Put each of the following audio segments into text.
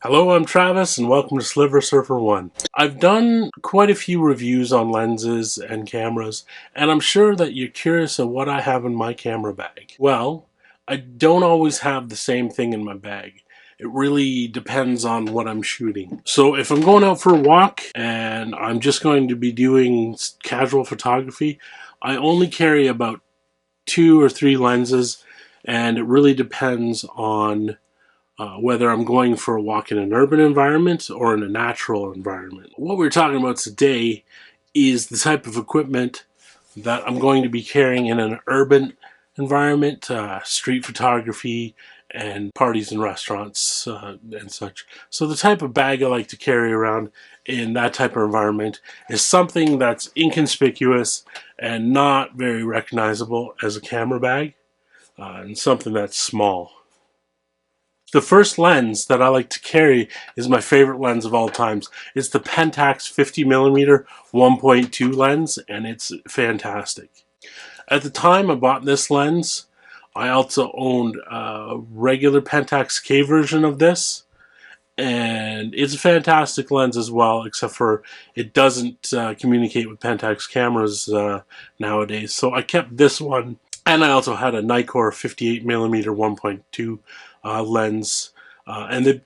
Hello, I'm Travis and welcome to Sliver Surfer 1. I've done quite a few reviews on lenses and cameras, and I'm sure that you're curious of what I have in my camera bag. Well, I don't always have the same thing in my bag. It really depends on what I'm shooting. So if I'm going out for a walk and I'm just going to be doing casual photography, I only carry about 2 or 3 lenses, and it really depends on whether I'm going for a walk in an urban environment or in a natural environment. What we're talking about today is the type of equipment that I'm going to be carrying in an urban environment, street photography, and parties and restaurants and such. So the type of bag I like to carry around in that type of environment is something that's inconspicuous and not very recognizable as a camera bag, and something that's small. The first lens that I like to carry is my favorite lens of all times. It's the Pentax 50mm 1.2 lens, and it's fantastic. At the time I bought this lens, I also owned a regular Pentax-K version of this, and it's a fantastic lens as well, except for it doesn't communicate with Pentax cameras nowadays. So I kept this one, and I also had a Nikkor 58mm 1.2 lens, and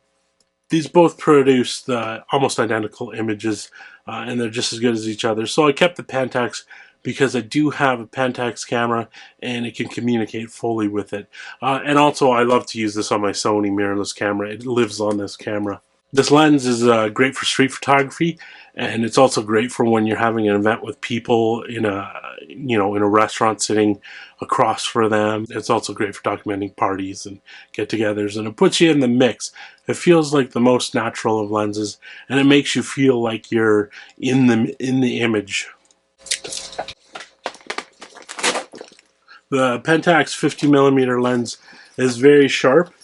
these both produced almost identical images, and they're just as good as each other. So I kept the Pentax because I do have a Pentax camera and it can communicate fully with it. And also I love to use this on my Sony mirrorless camera. It lives on this camera. This lens is great for street photography, and it's also great for when you're having an event with people in a restaurant sitting across for them. It's also great for documenting parties and get-togethers, and it puts you in the mix. It feels like the most natural of lenses, and it makes you feel like you're in the image. The Pentax 50mm lens is very sharp,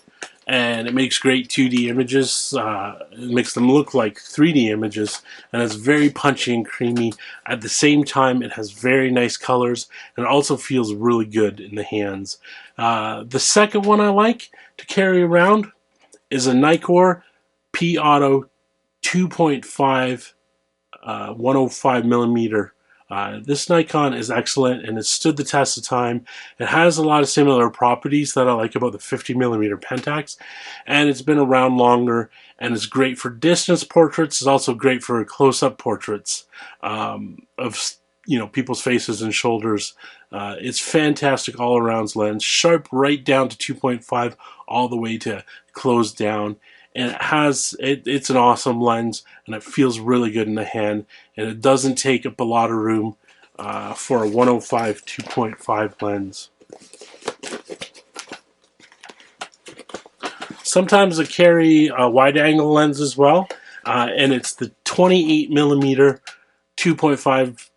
and it makes great 2D images. It makes them look like 3D images, and it's very punchy and creamy. At the same time, it has very nice colors, and it also feels really good in the hands. The second one I like to carry around is a Nikkor P-Auto 2.5 105mm. This Nikon is excellent, and it stood the test of time. It has a lot of similar properties that I like about the 50mm Pentax, and it's been around longer, and it's great for distance portraits. It's also great for close-up portraits of people's faces and shoulders. It's fantastic all-around lens, sharp right down to 2.5 all the way to closed down. And it's an awesome lens, and it feels really good in the hand, and it doesn't take up a lot of room for a 105 2.5 lens. Sometimes I carry a wide-angle lens as well, and it's the 28mm 2.5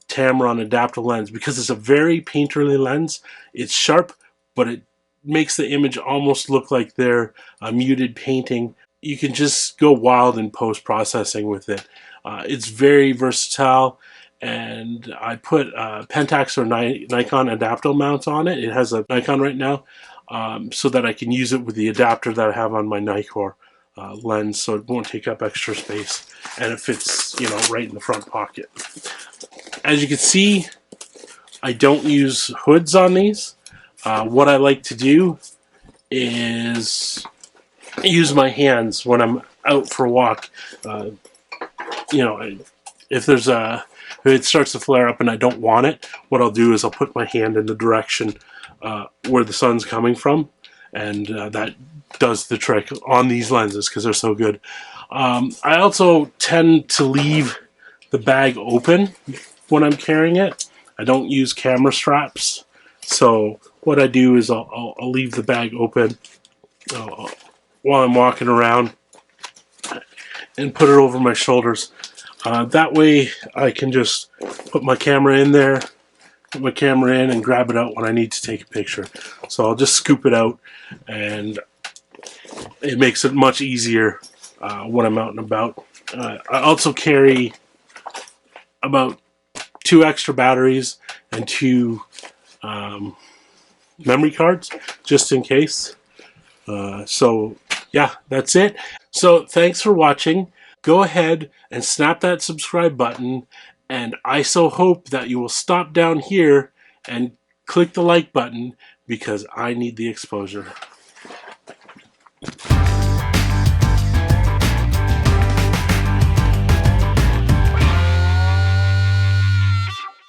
Tamron adapter lens, because it's a very painterly lens. It's sharp, but it makes the image almost look like they're a muted painting. You can just go wild in post-processing with it. It's very versatile, and I put Pentax or Nikon adapter mounts on it. It has a Nikon right now, so that I can use it with the adapter that I have on my Nikkor lens, so it won't take up extra space, and it fits, right in the front pocket. As you can see, I don't use hoods on these. What I like to do is use my hands when I'm out for a walk. If it starts to flare up and I don't want it, what I'll do is I'll put my hand in the direction where the sun's coming from, and that does the trick on these lenses because they're so good. I also tend to leave the bag open when I'm carrying it. I don't use camera straps, so what I do is I'll leave the bag open while I'm walking around and put it over my shoulders. That way I can just put my camera in there, put my camera in, and grab it out when I need to take a picture. So I'll just scoop it out, and it makes it much easier when I'm out and about. I also carry about 2 extra batteries and 2 memory cards, just in case. So Yeah, that's it. So thanks for watching. Go ahead and snap that subscribe button, and I so hope that you will stop down here and click the like button because I need the exposure.